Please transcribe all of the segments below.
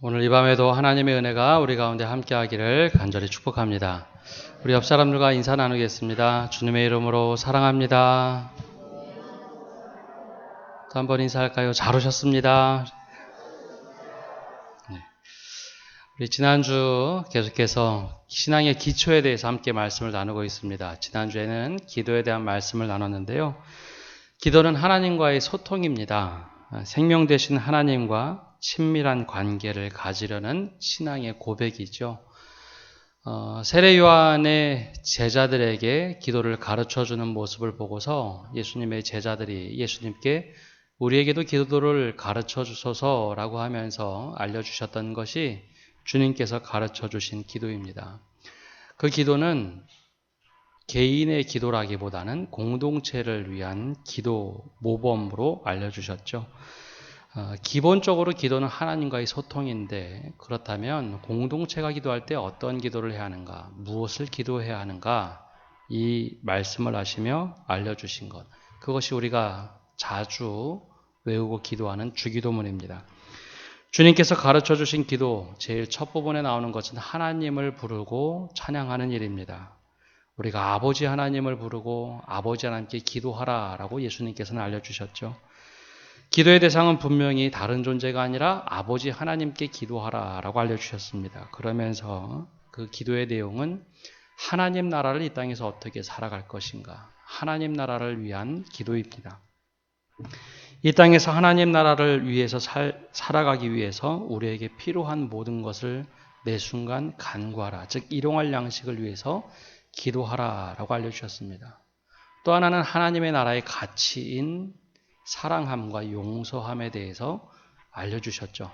오늘 이 밤에도 하나님의 은혜가 우리 가운데 함께하기를 간절히 축복합니다. 우리 옆 사람들과 인사 나누겠습니다. 주님의 이름으로 사랑합니다. 또 한 번 인사할까요? 잘 오셨습니다. 네. 우리 지난주 계속해서 신앙의 기초에 대해서 함께 말씀을 나누고 있습니다. 지난주에는 기도에 대한 말씀을 나눴는데요. 기도는 하나님과의 소통입니다. 생명 되신 하나님과 친밀한 관계를 가지려는 신앙의 고백이죠. 세례 요한의 제자들에게 기도를 가르쳐주는 모습을 보고서 예수님의 제자들이 예수님께 우리에게도 기도를 가르쳐 주소서라고 하면서 알려주셨던 것이 주님께서 가르쳐 주신 기도입니다. 그 기도는 개인의 기도라기보다는 공동체를 위한 기도 모범으로 알려주셨죠. 기본적으로 기도는 하나님과의 소통인데, 그렇다면 공동체가 기도할 때 어떤 기도를 해야 하는가, 무엇을 기도해야 하는가, 이 말씀을 하시며 알려주신 것, 그것이 우리가 자주 외우고 기도하는 주기도문입니다. 주님께서 가르쳐 주신 기도, 제일 첫 부분에 나오는 것은 하나님을 부르고 찬양하는 일입니다. 우리가 아버지 하나님을 부르고 아버지 하나님께 기도하라 라고 예수님께서는 알려주셨죠. 기도의 대상은 분명히 다른 존재가 아니라 아버지 하나님께 기도하라 라고 알려주셨습니다. 그러면서 그 기도의 내용은 하나님 나라를 이 땅에서 어떻게 살아갈 것인가, 하나님 나라를 위한 기도입니다. 이 땅에서 하나님 나라를 위해서 살아가기 위해서 우리에게 필요한 모든 것을 매 순간 간구하라, 즉 일용할 양식을 위해서 기도하라 라고 알려주셨습니다. 또 하나는 하나님의 나라의 가치인 사랑함과 용서함에 대해서 알려주셨죠.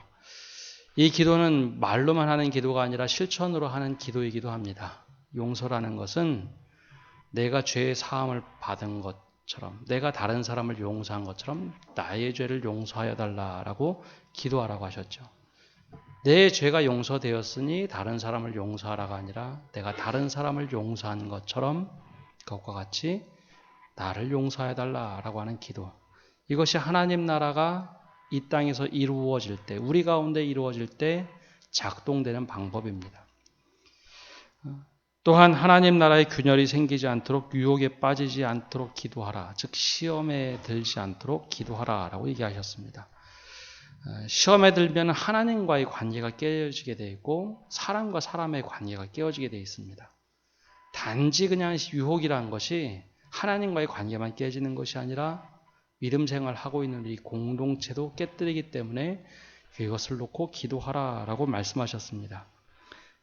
이 기도는 말로만 하는 기도가 아니라 실천으로 하는 기도이기도 합니다. 용서라는 것은 내가 죄의 사함을 받은 것처럼, 내가 다른 사람을 용서한 것처럼 나의 죄를 용서하여 달라라고 기도하라고 하셨죠. 내 죄가 용서되었으니 다른 사람을 용서하라가 아니라 내가 다른 사람을 용서한 것처럼 그것과 같이 나를 용서해달라라고 하는 기도. 이것이 하나님 나라가 이 땅에서 이루어질 때, 우리 가운데 이루어질 때 작동되는 방법입니다. 또한 하나님 나라의 균열이 생기지 않도록, 유혹에 빠지지 않도록 기도하라. 즉 시험에 들지 않도록 기도하라 라고 얘기하셨습니다. 시험에 들면 하나님과의 관계가 깨어지게 되어 있고 사람과 사람의 관계가 깨어지게 되어 있습니다. 단지 그냥 유혹이라는 것이 하나님과의 관계만 깨지는 것이 아니라 믿음 생활하고 있는 이 공동체도 깨뜨리기 때문에 이것을 놓고 기도하라라고 말씀하셨습니다.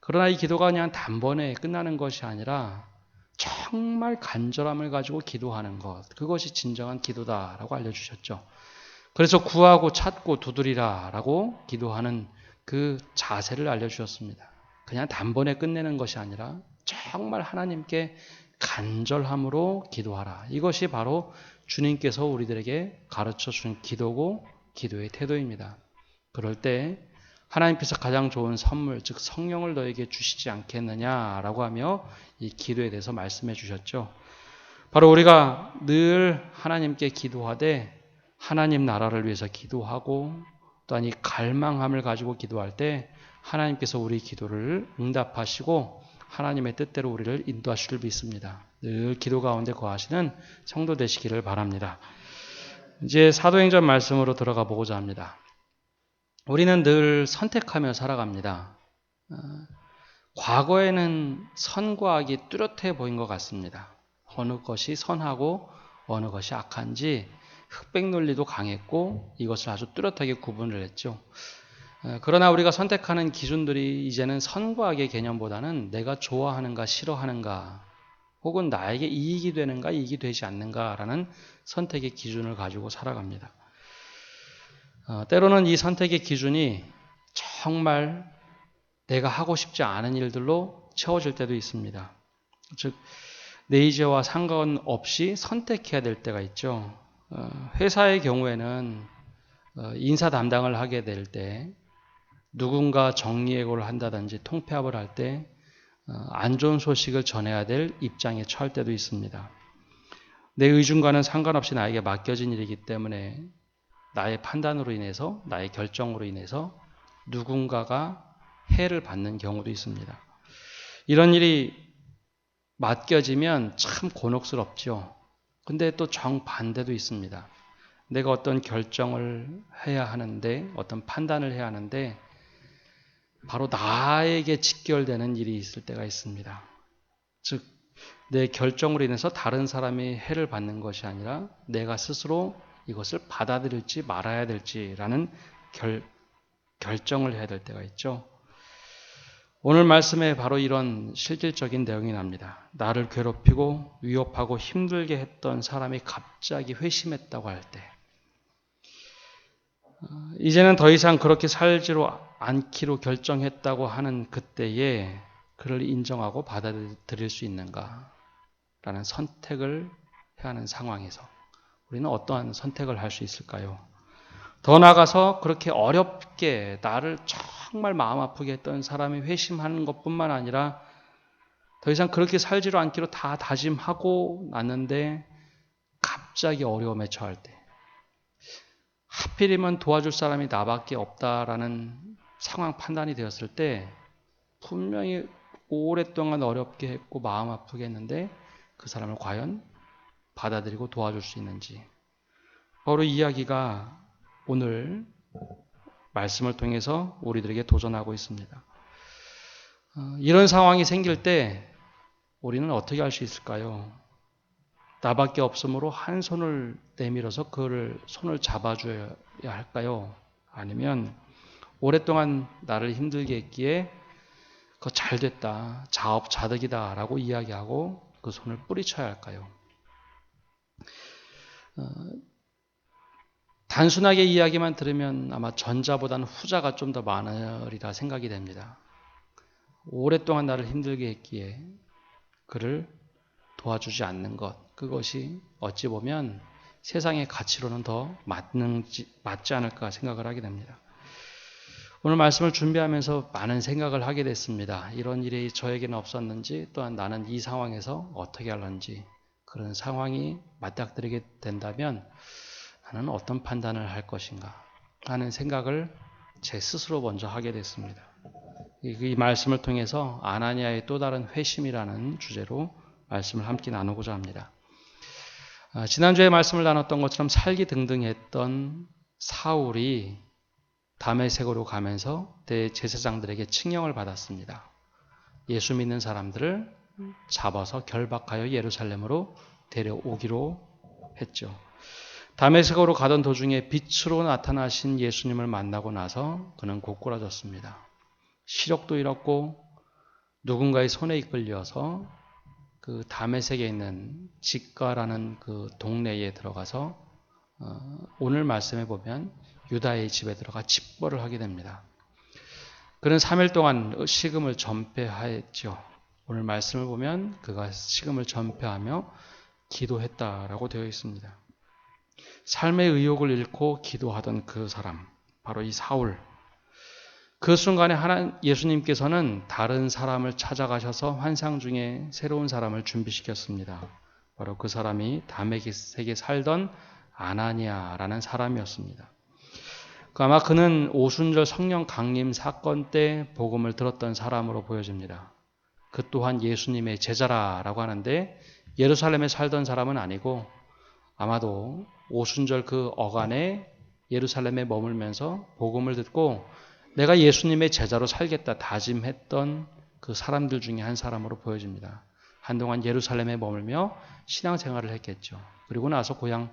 그러나 이 기도가 그냥 단번에 끝나는 것이 아니라 정말 간절함을 가지고 기도하는 것, 그것이 진정한 기도다라고 알려주셨죠. 그래서 구하고 찾고 두드리라라고 기도하는 그 자세를 알려주셨습니다. 그냥 단번에 끝내는 것이 아니라 정말 하나님께 간절함으로 기도하라. 이것이 바로 주님께서 우리들에게 가르쳐 준 기도고 기도의 태도입니다. 그럴 때 하나님께서 가장 좋은 선물, 즉 성령을 너에게 주시지 않겠느냐라고 하며 이 기도에 대해서 말씀해 주셨죠. 바로 우리가 늘 하나님께 기도하되 하나님 나라를 위해서 기도하고 또한 이 갈망함을 가지고 기도할 때 하나님께서 우리 기도를 응답하시고 하나님의 뜻대로 우리를 인도하실 줄 믿습니다. 늘 기도 가운데 거하시는 성도 되시기를 바랍니다. 이제 사도행전 말씀으로 들어가 보고자 합니다. 우리는 늘 선택하며 살아갑니다. 과거에는 선과 악이 뚜렷해 보인 것 같습니다. 어느 것이 선하고 어느 것이 악한지 흑백 논리도 강했고 이것을 아주 뚜렷하게 구분을 했죠. 그러나 우리가 선택하는 기준들이 이제는 선과 악의 개념보다는 내가 좋아하는가 싫어하는가 혹은 나에게 이익이 되는가 이익이 되지 않는가라는 선택의 기준을 가지고 살아갑니다. 때로는 이 선택의 기준이 정말 내가 하고 싶지 않은 일들로 채워질 때도 있습니다. 즉 내의지와 상관없이 선택해야 될 때가 있죠. 회사의 경우에는 인사 담당을 하게 될 때 누군가 정리해고를 한다든지 통폐합을 할 때 안 좋은 소식을 전해야 될 입장에 처할 때도 있습니다. 내 의중과는 상관없이 나에게 맡겨진 일이기 때문에 나의 판단으로 인해서 나의 결정으로 인해서 누군가가 해를 받는 경우도 있습니다. 이런 일이 맡겨지면 참 곤혹스럽죠. 근데 또 정반대도 있습니다. 내가 어떤 결정을 해야 하는데, 어떤 판단을 해야 하는데 바로 나에게 직결되는 일이 있을 때가 있습니다. 즉, 내 결정으로 인해서 다른 사람이 해를 받는 것이 아니라 내가 스스로 이것을 받아들일지 말아야 될지라는 결정을 해야 될 때가 있죠. 오늘 말씀에 바로 이런 실질적인 내용이 납니다. 나를 괴롭히고 위협하고 힘들게 했던 사람이 갑자기 회심했다고 할 때, 이제는 더 이상 그렇게 살지로 않기로 결정했다고 하는 그때에 그를 인정하고 받아들일 수 있는가? 라는 선택을 해야 하는 상황에서 우리는 어떠한 선택을 할 수 있을까요? 더 나아가서 그렇게 어렵게 나를 정말 마음 아프게 했던 사람이 회심하는 것뿐만 아니라 더 이상 그렇게 살지로 않기로 다 다짐하고 났는데 갑자기 어려움에 처할 때, 하필이면 도와줄 사람이 나밖에 없다라는 상황 판단이 되었을 때 분명히 오랫동안 어렵게 했고 마음 아프게 했는데 그 사람을 과연 받아들이고 도와줄 수 있는지, 바로 이 이야기가 오늘 말씀을 통해서 우리들에게 도전하고 있습니다. 이런 상황이 생길 때 우리는 어떻게 할 수 있을까요? 나밖에 없으므로 한 손을 내밀어서 그를 손을 잡아줘야 할까요? 아니면 오랫동안 나를 힘들게 했기에 그거 잘 됐다, 자업자득이다 라고 이야기하고 그 손을 뿌리쳐야 할까요? 단순하게 이야기만 들으면 아마 전자보다는 후자가 좀 더 많으리라 생각이 됩니다. 오랫동안 나를 힘들게 했기에 그를 도와주지 않는 것, 그것이 어찌 보면 세상의 가치로는 더 맞지 않을까 생각을 하게 됩니다. 오늘 말씀을 준비하면서 많은 생각을 하게 됐습니다. 이런 일이 저에게는 없었는지, 또한 나는 이 상황에서 어떻게 할런지, 그런 상황이 맞닥뜨리게 된다면 나는 어떤 판단을 할 것인가 하는 생각을 제 스스로 먼저 하게 됐습니다. 이 말씀을 통해서 아나니아의 또 다른 회심이라는 주제로 말씀을 함께 나누고자 합니다. 지난주에 말씀을 나눴던 것처럼 살기 등등했던 사울이 다메섹으로 가면서 대제사장들에게 칙령을 받았습니다. 예수 믿는 사람들을 잡아서 결박하여 예루살렘으로 데려오기로 했죠. 다메섹으로 가던 도중에 빛으로 나타나신 예수님을 만나고 나서 그는 고꾸라졌습니다. 시력도 잃었고 누군가의 손에 이끌려서 그 다메섹에 있는 직가라는 그 동네에 들어가서 오늘 말씀에 보면 유다의 집에 들어가 집벌을 하게 됩니다. 그는 3일 동안 식음을 전폐하였죠. 오늘 말씀을 보면 그가 식음을 전폐하며 기도했다라고 되어 있습니다. 삶의 의욕을 잃고 기도하던 그 사람, 바로 이 사울. 그 순간에 예수님께서는 다른 사람을 찾아가셔서 환상 중에 새로운 사람을 준비시켰습니다. 바로 그 사람이 다메섹에 살던 아나니아라는 사람이었습니다. 아마 그는 오순절 성령 강림 사건 때 복음을 들었던 사람으로 보여집니다. 그 또한 예수님의 제자라고 하는데 예루살렘에 살던 사람은 아니고 아마도 오순절 그 어간에 예루살렘에 머물면서 복음을 듣고 내가 예수님의 제자로 살겠다 다짐했던 그 사람들 중에 한 사람으로 보여집니다. 한동안 예루살렘에 머물며 신앙생활을 했겠죠. 그리고 나서 고향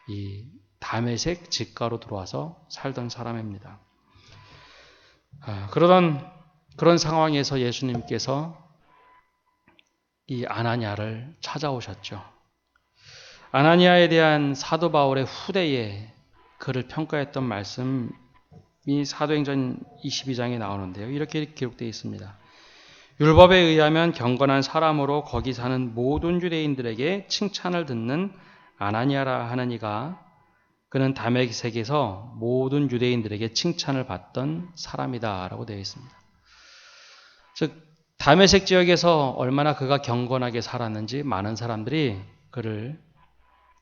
이 다메섹 직가로 들어와서 살던 사람입니다. 그런 상황에서 예수님께서 이 아나니아를 찾아오셨죠. 아나니아에 대한 사도 바울의 후대에 그를 평가했던 말씀이 사도행전 22장에 나오는데요. 이렇게 기록되어 있습니다. 율법에 의하면 경건한 사람으로 거기 사는 모든 유대인들에게 칭찬을 듣는 아나니아라 하는 이가 그는 다메섹에서 모든 유대인들에게 칭찬을 받던 사람이다 라고 되어 있습니다. 즉 다메섹 지역에서 얼마나 그가 경건하게 살았는지 많은 사람들이 그를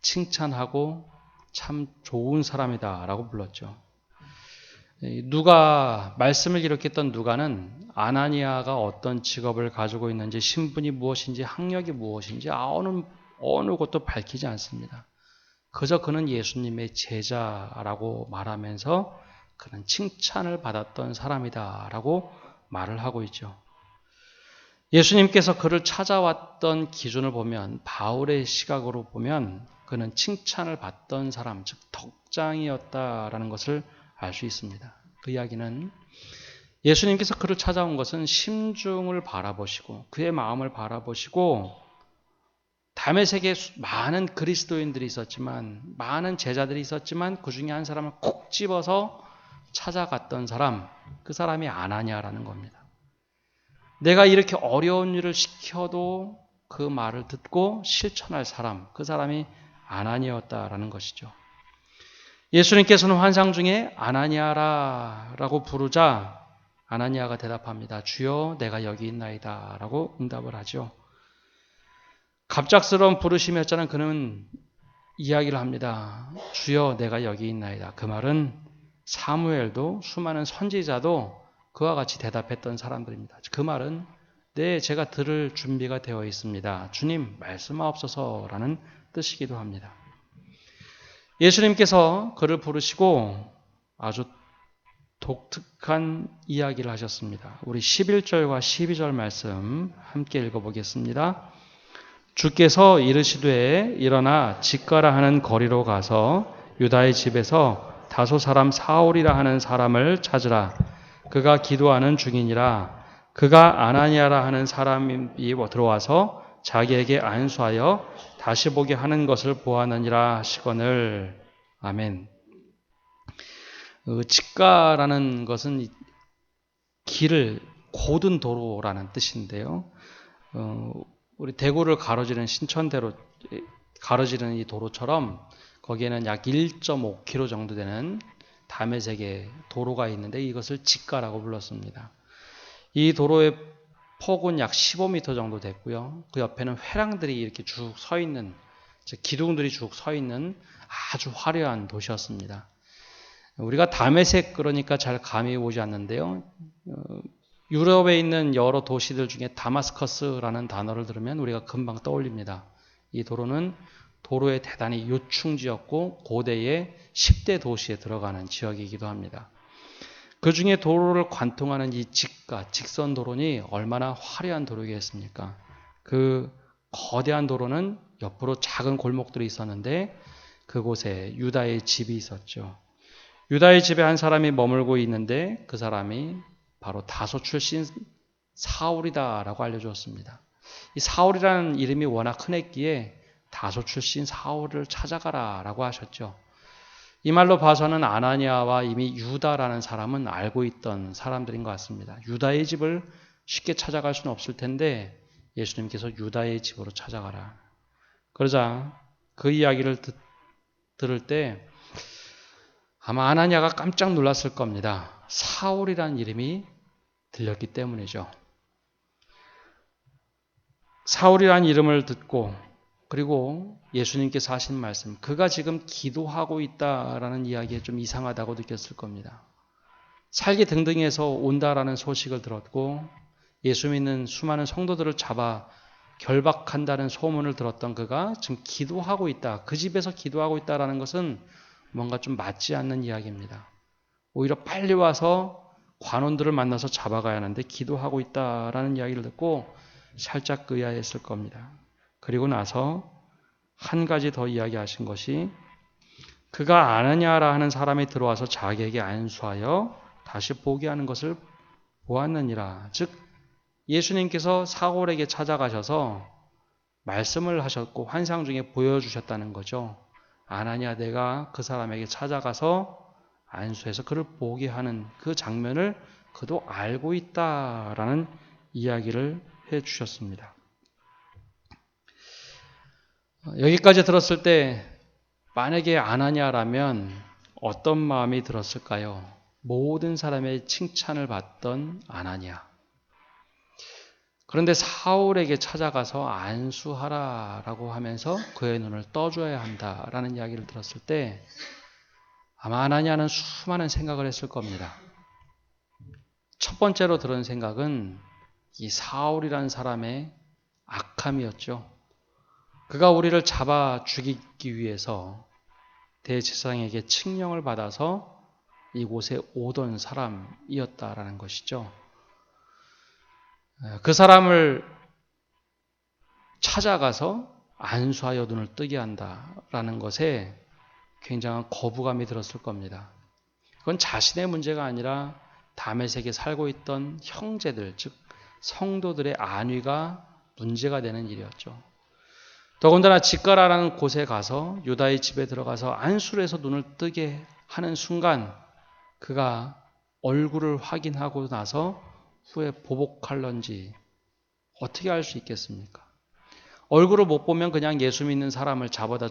칭찬하고 참 좋은 사람이다 라고 불렀죠. 말씀을 기록했던 누가는 아나니아가 어떤 직업을 가지고 있는지, 신분이 무엇인지, 학력이 무엇인지 어느 것도 밝히지 않습니다. 그저 그는 예수님의 제자라고 말하면서 그는 칭찬을 받았던 사람이다라고 말을 하고 있죠. 예수님께서 그를 찾아왔던 기준을 보면, 바울의 시각으로 보면 그는 칭찬을 받던 사람, 즉 덕장이었다라는 것을 알 수 있습니다. 그 이야기는 예수님께서 그를 찾아온 것은 심중을 바라보시고 그의 마음을 바라보시고, 다메섹에 많은 그리스도인들이 있었지만, 많은 제자들이 있었지만 그 중에 한 사람을 콕 집어서 찾아갔던 사람, 그 사람이 아나니아라는 겁니다. 내가 이렇게 어려운 일을 시켜도 그 말을 듣고 실천할 사람, 그 사람이 아나니아였다라는 것이죠. 예수님께서는 환상 중에 아나니아라고 부르자 아나니아가 대답합니다. 주여, 내가 여기 있나이다 라고 응답을 하죠. 갑작스러운 부르심이었잖아요. 그는 이야기를 합니다. 주여, 내가 여기 있나이다. 그 말은 사무엘도 수많은 선지자도 그와 같이 대답했던 사람들입니다. 그 말은 네, 제가 들을 준비가 되어 있습니다. 주님, 말씀하옵소서라는 뜻이기도 합니다. 예수님께서 그를 부르시고 아주 독특한 이야기를 하셨습니다. 우리 11절과 12절 말씀 함께 읽어보겠습니다. 주께서 이르시되 일어나 직가라 하는 거리로 가서 유다의 집에서 다소 사람 사울이라 하는 사람을 찾으라. 그가 기도하는 중이니라. 그가 아나니아라 하는 사람이 들어와서 자기에게 안수하여 다시 보게 하는 것을 보았느니라 하시거늘. 아멘. 직가라는 것은 길을, 고든 도로라는 뜻인데요. 우리 대구를 가로지르는 신천대로 가로지르는 이 도로처럼 거기에는 약 1.5km 정도 되는 다메섹의 도로가 있는데 이것을 직가라고 불렀습니다. 이 도로의 폭은 약 15m 정도 됐고요. 그 옆에는 회랑들이 이렇게 쭉 서 있는, 기둥들이 쭉 서 있는 아주 화려한 도시였습니다. 우리가 다메섹 그러니까 잘 감이 오지 않는데요. 유럽에 있는 여러 도시들 중에 다마스커스라는 단어를 들으면 우리가 금방 떠올립니다. 이 도로는 도로의 대단히 요충지였고 고대의 10대 도시에 들어가는 지역이기도 합니다. 그 중에 도로를 관통하는 이 직선 도로니 얼마나 화려한 도로겠습니까? 그 거대한 도로는 옆으로 작은 골목들이 있었는데 그곳에 유다의 집이 있었죠. 유다의 집에 한 사람이 머물고 있는데 그 사람이 바로 다소 출신 사울이다라고 알려주었습니다. 이 사울이라는 이름이 워낙 흔했기에 다소 출신 사울을 찾아가라라고 하셨죠. 이 말로 봐서는 아나니아와 이미 유다라는 사람은 알고 있던 사람들인 것 같습니다. 유다의 집을 쉽게 찾아갈 수는 없을 텐데 예수님께서 유다의 집으로 찾아가라. 그러자 그 이야기를 들을 때 아마 아나니아가 깜짝 놀랐을 겁니다. 사울이라는 이름이 들렸기 때문이죠. 사울이라는 이름을 듣고 그리고 예수님께서 하신 말씀, 그가 지금 기도하고 있다라는 이야기에 좀 이상하다고 느꼈을 겁니다. 살기 등등해서 온다라는 소식을 들었고 예수 믿는 수많은 성도들을 잡아 결박한다는 소문을 들었던 그가 지금 기도하고 있다, 그 집에서 기도하고 있다라는 것은 뭔가 좀 맞지 않는 이야기입니다. 오히려 빨리 와서 관원들을 만나서 잡아가야 하는데 기도하고 있다라는 이야기를 듣고 살짝 의아했을 겁니다. 그리고 나서 한 가지 더 이야기하신 것이 그가 아나니아라 하는 사람이 들어와서 자기에게 안수하여 다시 보게 하는 것을 보았느니라. 즉 예수님께서 사울에게 찾아가셔서 말씀을 하셨고 환상 중에 보여주셨다는 거죠. 아나니아, 내가 그 사람에게 찾아가서 안수해서 그를 보게 하는 그 장면을 그도 알고 있다라는 이야기를 해주셨습니다. 여기까지 들었을 때 만약에 아나니아라면 어떤 마음이 들었을까요? 모든 사람의 칭찬을 받던 아나니아. 그런데 사울에게 찾아가서 안수하라라고 하면서 그의 눈을 떠줘야 한다라는 이야기를 들었을 때 아마 아나니아는 수많은 생각을 했을 겁니다. 첫 번째로 들은 생각은 이 사울이라는 사람의 악함이었죠. 그가 우리를 잡아 죽이기 위해서 대제사장에게 칙령을 받아서 이곳에 오던 사람이었다라는 것이죠. 그 사람을 찾아가서 안수하여 눈을 뜨게 한다라는 것에 굉장한 거부감이 들었을 겁니다. 그건 자신의 문제가 아니라 다메섹에 살고 있던 형제들, 즉 성도들의 안위가 문제가 되는 일이었죠. 더군다나 직가라라는 곳에 가서 유다의 집에 들어가서 안수를 해서 눈을 뜨게 하는 순간 그가 얼굴을 확인하고 나서 후에 보복할런지 어떻게 알 수 있겠습니까? 얼굴을 못 보면 그냥 예수 믿는 사람을 잡아다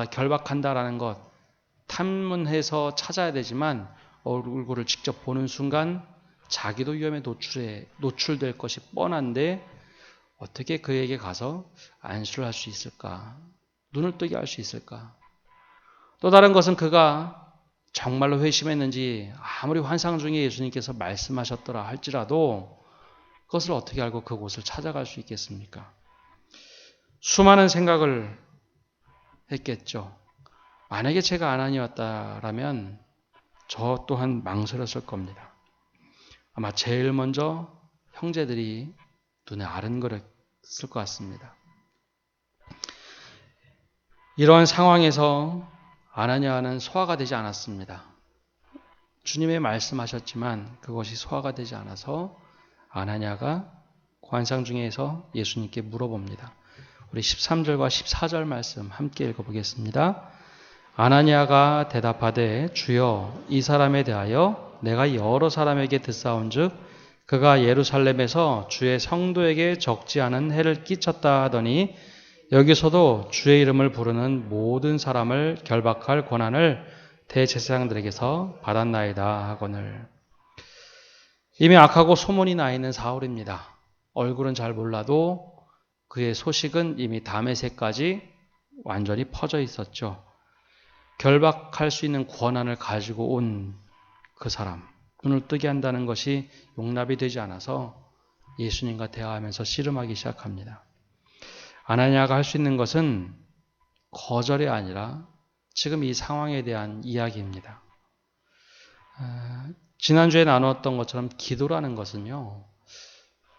결박한다라는 것 탐문해서 찾아야 되지만 얼굴을 직접 보는 순간 자기도 위험에 노출될 것이 뻔한데 어떻게 그에게 가서 안수를 할 수 있을까? 눈을 뜨게 할 수 있을까? 또 다른 것은 그가 정말로 회심했는지 아무리 환상 중에 예수님께서 말씀하셨더라 할지라도 그것을 어떻게 알고 그곳을 찾아갈 수 있겠습니까? 수많은 생각을 했겠죠. 만약에 제가 아나니였다라면 저 또한 망설였을 겁니다. 아마 제일 먼저 형제들이 눈에 아른거렸을 것 같습니다. 이러한 상황에서 아나니아는 소화가 되지 않았습니다. 주님의 말씀하셨지만 그것이 소화가 되지 않아서 아나니아가 관상 중에서 예수님께 물어봅니다. 우리 13절과 14절 말씀 함께 읽어보겠습니다. 아나니아가 대답하되 주여 이 사람에 대하여 내가 여러 사람에게 듣사온즉 그가 예루살렘에서 주의 성도에게 적지 않은 해를 끼쳤다 하더니 여기서도 주의 이름을 부르는 모든 사람을 결박할 권한을 대제사장들에게서 받았나이다 하거늘. 이미 악하고 소문이 나 있는 사울입니다. 얼굴은 잘 몰라도 그의 소식은 이미 다메섹까지 완전히 퍼져 있었죠. 결박할 수 있는 권한을 가지고 온 그 사람, 눈을 뜨게 한다는 것이 용납이 되지 않아서 예수님과 대화하면서 씨름하기 시작합니다. 아나니아가 할 수 있는 것은 거절이 아니라 지금 이 상황에 대한 이야기입니다. 지난주에 나누었던 것처럼 기도라는 것은요,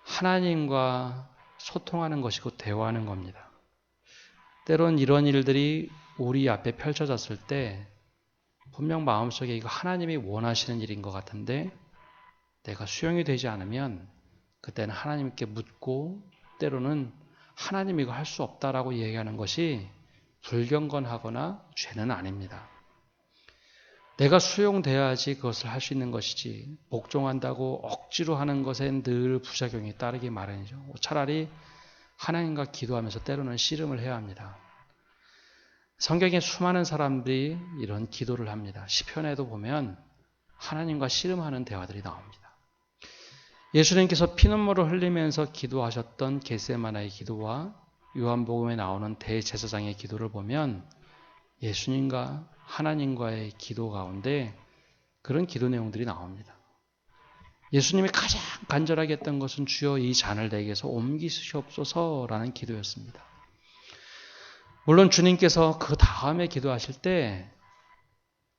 하나님과 소통하는 것이고 대화하는 겁니다. 때론 이런 일들이 우리 앞에 펼쳐졌을 때 분명 마음속에 이거 하나님이 원하시는 일인 것 같은데 내가 수용이 되지 않으면 그때는 하나님께 묻고 때로는 하나님 이거 할 수 없다라고 얘기하는 것이 불경건하거나 죄는 아닙니다. 내가 수용돼야지 그것을 할 수 있는 것이지 복종한다고 억지로 하는 것에 늘 부작용이 따르기 마련이죠. 차라리 하나님과 기도하면서 때로는 씨름을 해야 합니다. 성경에 수많은 사람들이 이런 기도를 합니다. 시편에도 보면 하나님과 씨름하는 대화들이 나옵니다. 예수님께서 피눈물을 흘리면서 기도하셨던 겟세마나의 기도와 요한복음에 나오는 대제사장의 기도를 보면 예수님과 하나님과의 기도 가운데 그런 기도 내용들이 나옵니다. 예수님이 가장 간절하게 했던 것은 주여 이 잔을 내게서 옮기시옵소서라는 기도였습니다. 물론 주님께서 그 다음에 기도하실 때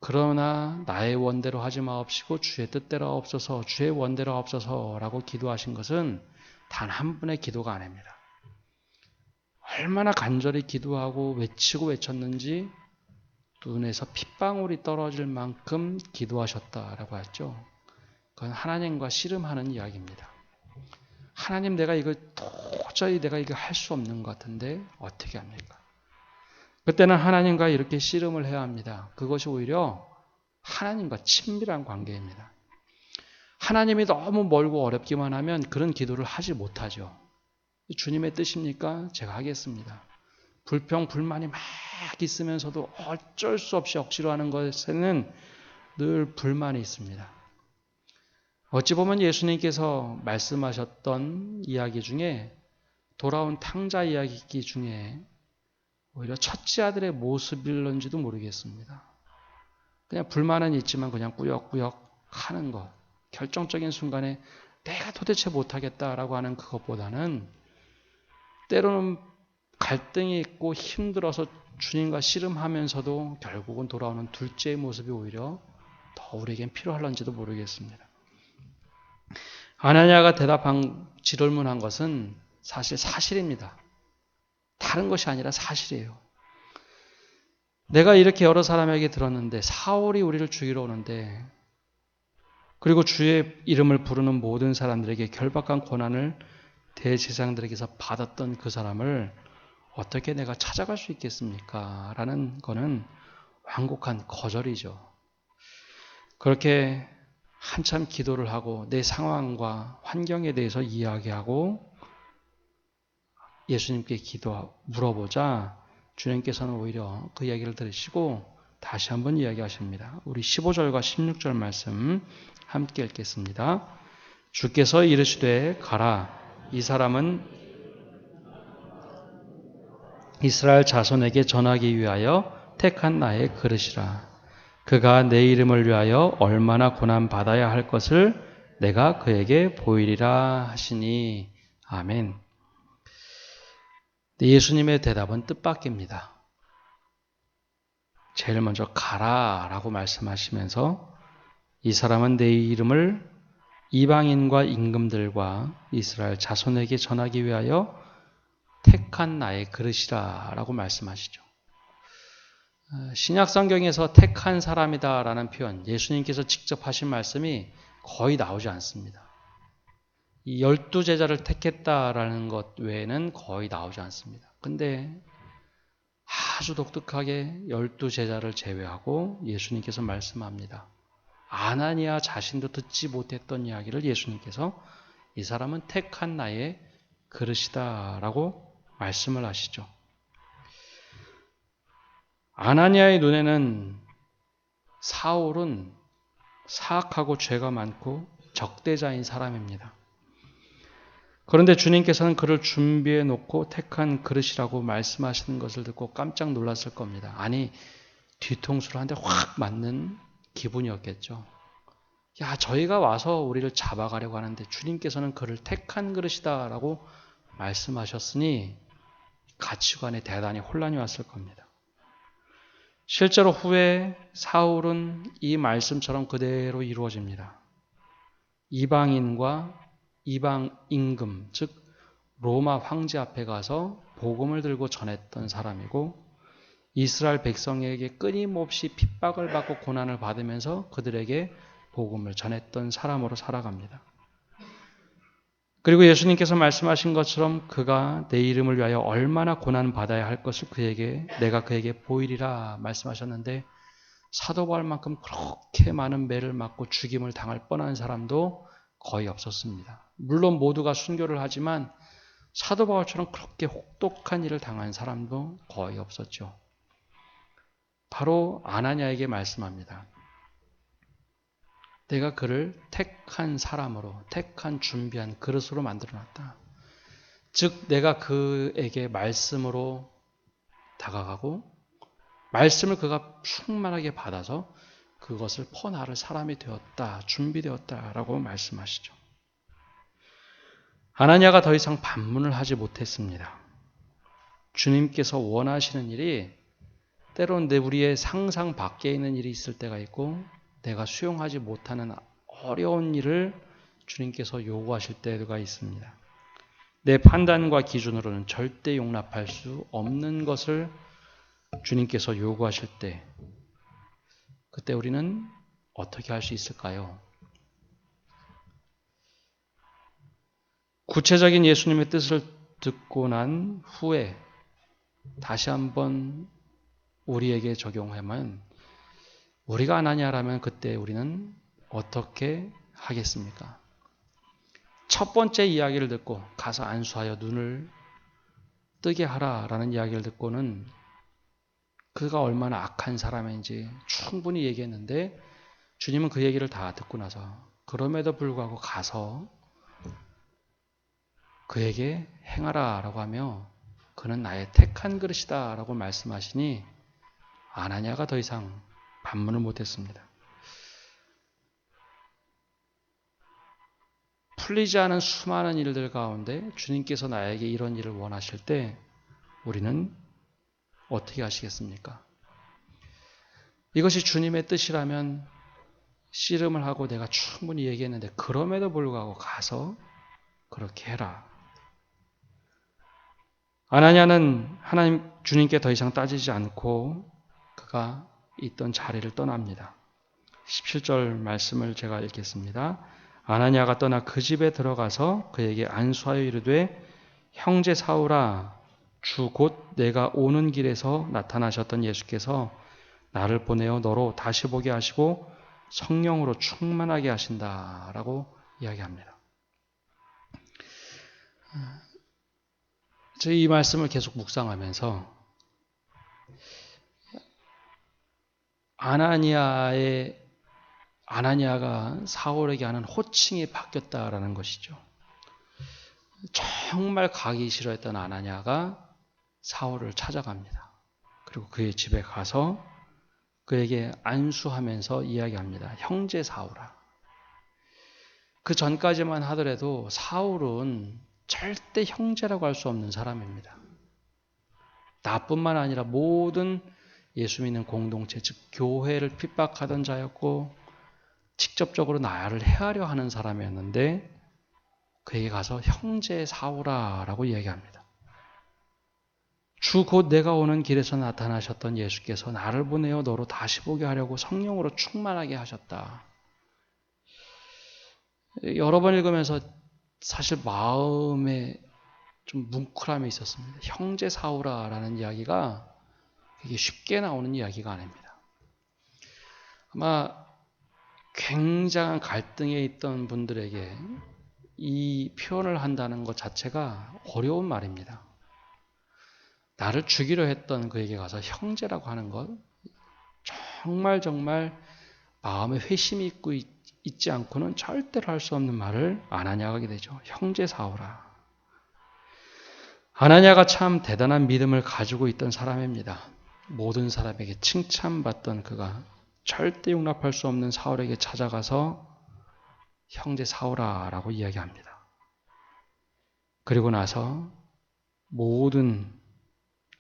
그러나 나의 원대로 하지 마옵시고 주의 뜻대로 하옵소서, 주의 원대로 하옵소서라고 기도하신 것은 단 한 분의 기도가 아닙니다. 얼마나 간절히 기도하고 외치고 외쳤는지 눈에서 핏방울이 떨어질 만큼 기도하셨다라고 했죠. 그건 하나님과 씨름하는 이야기입니다. 하나님 내가 이거 도저히 내가 이거 할 수 없는 것 같은데 어떻게 합니까? 그때는 하나님과 이렇게 씨름을 해야 합니다. 그것이 오히려 하나님과 친밀한 관계입니다. 하나님이 너무 멀고 어렵기만 하면 그런 기도를 하지 못하죠. 주님의 뜻입니까? 제가 하겠습니다. 불평, 불만이 막 있으면서도 어쩔 수 없이 억지로 하는 것에는 늘 불만이 있습니다. 어찌 보면 예수님께서 말씀하셨던 이야기 중에 돌아온 탕자 이야기 중에 오히려 첫째 아들의 모습일런지도 모르겠습니다. 그냥 불만은 있지만 그냥 꾸역꾸역 하는 것. 결정적인 순간에 내가 도대체 못하겠다라고 하는 그것보다는 때로는 갈등이 있고 힘들어서 주님과 씨름하면서도 결국은 돌아오는 둘째의 모습이 오히려 더 우리에겐 필요할런지도 모르겠습니다. 아나니아가 질문한 것은 사실 사실입니다. 다른 것이 아니라 사실이에요. 내가 이렇게 여러 사람에게 들었는데 사울이 우리를 죽이러 오는데 그리고 주의 이름을 부르는 모든 사람들에게 결박한 고난을 대제사장들에게서 받았던 그 사람을 어떻게 내가 찾아갈 수 있겠습니까? 라는 거는 완곡한 거절이죠. 그렇게 한참 기도를 하고 내 상황과 환경에 대해서 이야기하고 예수님께 물어보자 주님께서는 오히려 그 이야기를 들으시고 다시 한번 이야기하십니다. 우리 15절과 16절 말씀 함께 읽겠습니다. 주께서 이르시되 가라. 이 사람은 이스라엘 자손에게 전하기 위하여 택한 나의 그릇이라. 그가 내 이름을 위하여 얼마나 고난받아야 할 것을 내가 그에게 보이리라 하시니. 아멘. 예수님의 대답은 뜻밖입니다. 제일 먼저 가라 라고 말씀하시면서 이 사람은 내 이름을 이방인과 임금들과 이스라엘 자손에게 전하기 위하여 택한 나의 그릇이라 라고 말씀하시죠. 신약 성경에서 택한 사람이다 라는 표현, 예수님께서 직접 하신 말씀이 거의 나오지 않습니다. 이 12제자를 택했다라는 것 외에는 거의 나오지 않습니다. 근데 아주 독특하게 12제자를 제외하고 예수님께서 말씀합니다. 아나니아 자신도 듣지 못했던 이야기를 예수님께서 이 사람은 택한 나의 그릇이다 라고 말씀을 하시죠. 아나니아의 눈에는 사울은 사악하고 죄가 많고 적대자인 사람입니다. 그런데 주님께서는 그를 준비해 놓고 택한 그릇이라고 말씀하시는 것을 듣고 깜짝 놀랐을 겁니다. 아니, 뒤통수를 한 대 확 맞는 기분이었겠죠. 야, 저희가 와서 우리를 잡아가려고 하는데 주님께서는 그를 택한 그릇이다 라고 말씀하셨으니 가치관에 대단히 혼란이 왔을 겁니다. 실제로 후에 사울은 이 말씀처럼 그대로 이루어집니다. 이방인과 이방 임금, 즉 로마 황제 앞에 가서 복음을 들고 전했던 사람이고 이스라엘 백성에게 끊임없이 핍박을 받고 고난을 받으면서 그들에게 복음을 전했던 사람으로 살아갑니다. 그리고 예수님께서 말씀하신 것처럼 그가 내 이름을 위하여 얼마나 고난받아야 할 것을 내가 그에게 보이리라 말씀하셨는데 사도 바울만큼 그렇게 많은 매를 맞고 죽임을 당할 뻔한 사람도 거의 없었습니다. 물론 모두가 순교를 하지만 사도 바울처럼 그렇게 혹독한 일을 당한 사람도 거의 없었죠. 바로 아나니아에게 말씀합니다. 내가 그를 택한 사람으로, 택한 준비한 그릇으로 만들어놨다. 즉 내가 그에게 말씀으로 다가가고 말씀을 그가 충만하게 받아서 그것을 퍼나를 사람이 되었다, 준비되었다라고 말씀하시죠. 아나니아가 더 이상 반문을 하지 못했습니다. 주님께서 원하시는 일이 때로는 우리의 상상 밖에 있는 일이 있을 때가 있고 내가 수용하지 못하는 어려운 일을 주님께서 요구하실 때가 있습니다. 내 판단과 기준으로는 절대 용납할 수 없는 것을 주님께서 요구하실 때 그때 우리는 어떻게 할 수 있을까요? 구체적인 예수님의 뜻을 듣고 난 후에 다시 한번 우리에게 적용하면 우리가 아나니아라면 그때 우리는 어떻게 하겠습니까? 첫 번째 이야기를 듣고 가서 안수하여 눈을 뜨게 하라라는 이야기를 듣고는 그가 얼마나 악한 사람인지 충분히 얘기했는데 주님은 그 얘기를 다 듣고 나서 그럼에도 불구하고 가서 그에게 행하라라고 하며 그는 나의 택한 그릇이다 라고 말씀하시니 아나니아가 더 이상 반문을 못했습니다. 풀리지 않은 수많은 일들 가운데 주님께서 나에게 이런 일을 원하실 때 우리는 어떻게 하시겠습니까? 이것이 주님의 뜻이라면 씨름을 하고 내가 충분히 얘기했는데 그럼에도 불구하고 가서 그렇게 해라. 아나니아는 하나님 주님께 더 이상 따지지 않고 그가 있던 자리를 떠납니다. 17절 말씀을 제가 읽겠습니다. 아나니아가 떠나 그 집에 들어가서 그에게 안수하여 이르되 형제 사울아 주 곧 내가 오는 길에서 나타나셨던 예수께서 나를 보내어 너로 다시 보게 하시고 성령으로 충만하게 하신다라고 이야기합니다. 저희 이 말씀을 계속 묵상하면서 아나니아가 사울에게 하는 호칭이 바뀌었다라는 것이죠. 정말 가기 싫어했던 아나니아가 사울을 찾아갑니다. 그리고 그의 집에 가서 그에게 안수하면서 이야기합니다. 형제 사울아. 그 전까지만 하더라도 사울은 절대 형제라고 할 수 없는 사람입니다. 나뿐만 아니라 모든 예수 믿는 공동체, 즉 교회를 핍박하던 자였고 직접적으로 나를 해하려 하는 사람이었는데 그에게 가서 형제 사울아라고 이야기합니다. 주 곧 내가 오는 길에서 나타나셨던 예수께서 나를 보내어 너로 다시 보게 하려고 성령으로 충만하게 하셨다. 여러 번 읽으면서 사실 마음에 좀 뭉클함이 있었습니다. 형제 사울아라는 이야기가 이게 쉽게 나오는 이야기가 아닙니다. 아마 굉장한 갈등에 있던 분들에게 이 표현을 한다는 것 자체가 어려운 말입니다. 나를 죽이려 했던 그에게 가서 형제라고 하는 것 정말 마음에 회심이 있지 않고는 절대로 할 수 없는 말을 아나니아가 하게 되죠. 형제 사울아. 아나니아가 참 대단한 믿음을 가지고 있던 사람입니다. 모든 사람에게 칭찬받던 그가 절대 용납할 수 없는 사울에게 찾아가서 형제 사울아라고 이야기합니다. 그리고 나서 모든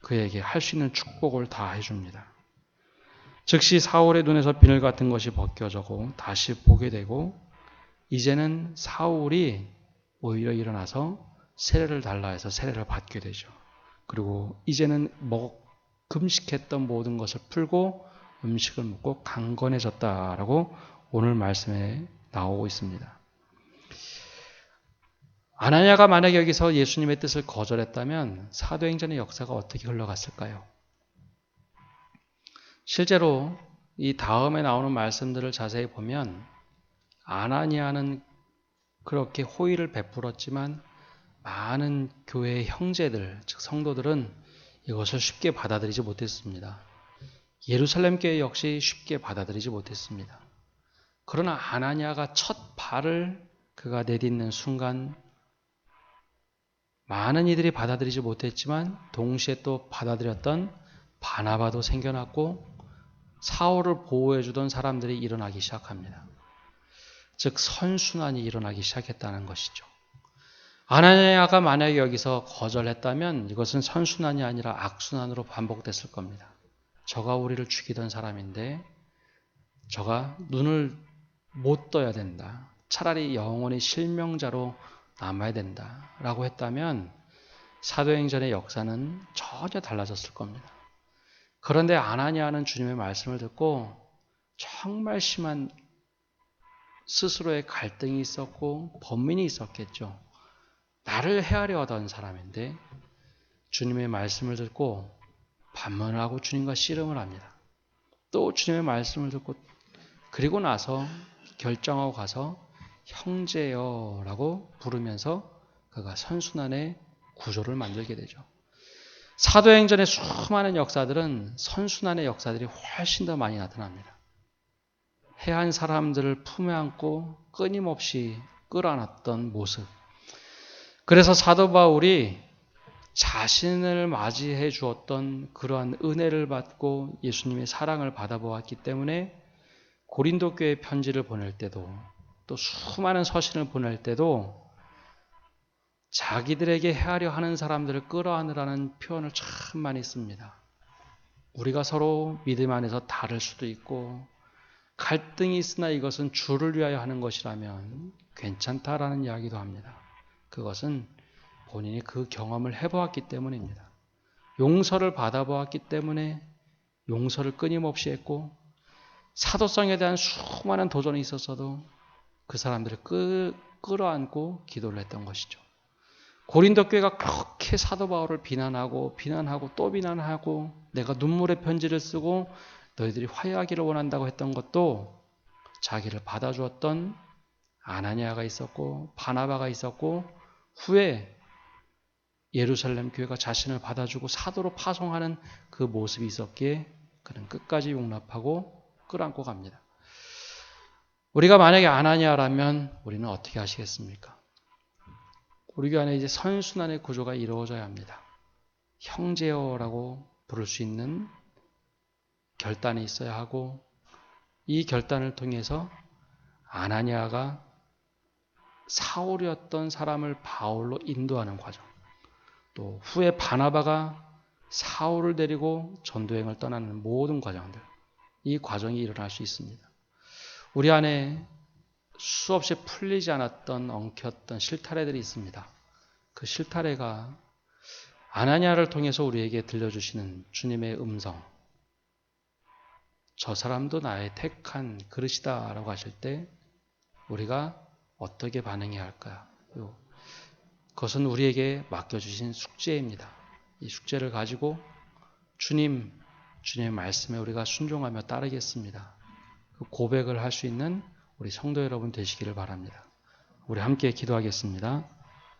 그에게 할 수 있는 축복을 다 해줍니다. 즉시 사울의 눈에서 비늘 같은 것이 벗겨지고 다시 보게 되고 이제는 사울이 오히려 일어나서 세례를 달라 해서 세례를 받게 되죠. 그리고 이제는 금식했던 모든 것을 풀고 음식을 먹고 강건해졌다라고 오늘 말씀에 나오고 있습니다. 아나니아가 만약에 여기서 예수님의 뜻을 거절했다면 사도행전의 역사가 어떻게 흘러갔을까요? 실제로 이 다음에 나오는 말씀들을 자세히 보면 아나니아는 그렇게 호의를 베풀었지만 많은 교회의 형제들, 즉 성도들은 이것을 쉽게 받아들이지 못했습니다. 예루살렘 교회 역시 쉽게 받아들이지 못했습니다. 그러나 아나니아가 첫 발을 그가 내딛는 순간 많은 이들이 받아들이지 못했지만 동시에 또 받아들였던 바나바도 생겨났고 사울을 보호해주던 사람들이 일어나기 시작합니다. 즉 선순환이 일어나기 시작했다는 것이죠. 아나니아가 만약에 여기서 거절했다면 이것은 선순환이 아니라 악순환으로 반복됐을 겁니다. 저가 우리를 죽이던 사람인데 저가 눈을 못 떠야 된다. 차라리 영원히 실명자로 남아야 된다라고 했다면 사도행전의 역사는 전혀 달라졌을 겁니다. 그런데 아나니아는 주님의 말씀을 듣고 정말 심한 스스로의 갈등이 있었고 번민이 있었겠죠. 나를 해하려 하던 사람인데 주님의 말씀을 듣고 반문을 하고 주님과 씨름을 합니다. 또 주님의 말씀을 듣고 그리고 나서 결정하고 가서 형제여라고 부르면서 그가 선순환의 구조를 만들게 되죠. 사도행전의 수많은 역사들은 선순환의 역사들이 훨씬 더 많이 나타납니다. 해한 사람들을 품에 안고 끊임없이 끌어안았던 모습. 그래서 사도 바울이 자신을 맞이해 주었던 그러한 은혜를 받고 예수님의 사랑을 받아보았기 때문에 고린도 교회 편지를 보낼 때도 또 수많은 서신을 보낼 때도 자기들에게 헤아려 하는 사람들을 끌어안으라는 표현을 참 많이 씁니다. 우리가 서로 믿음 안에서 다를 수도 있고 갈등이 있으나 이것은 주를 위하여 하는 것이라면 괜찮다라는 이야기도 합니다. 그것은 본인이 그 경험을 해보았기 때문입니다. 용서를 받아보았기 때문에 용서를 끊임없이 했고 사도성에 대한 수많은 도전이 있었어도 그 사람들을 끌어안고 기도를 했던 것이죠. 고린도 교회가 그렇게 사도 바울을 비난하고 또 비난하고 내가 눈물의 편지를 쓰고 너희들이 화해하기를 원한다고 했던 것도 자기를 받아주었던 아나니아가 있었고 바나바가 있었고 후에 예루살렘 교회가 자신을 받아주고 사도로 파송하는 그 모습이 있었기에 그는 끝까지 용납하고 끌어안고 갑니다. 우리가 만약에 아나니아라면 우리는 어떻게 하시겠습니까? 우리 교회 안에 이제 선순환의 구조가 이루어져야 합니다. 형제여라고 부를 수 있는 결단이 있어야 하고 이 결단을 통해서 아나니아가 사울이었던 사람을 바울로 인도하는 과정, 또 후에 바나바가 사울을 데리고 전도행을 떠나는 모든 과정들, 이 과정이 일어날 수 있습니다. 우리 안에 수없이 풀리지 않았던 엉켰던 실타래들이 있습니다. 그 실타래가 아나니아를 통해서 우리에게 들려주시는 주님의 음성, 저 사람도 나의 택한 그릇이다 라고 하실 때 우리가 어떻게 반응해야 할까요? 그것은 우리에게 맡겨주신 숙제입니다. 이 숙제를 가지고 주님의 말씀에 우리가 순종하며 따르겠습니다. 그 고백을 할 수 있는 우리 성도 여러분 되시기를 바랍니다. 우리 함께 기도하겠습니다.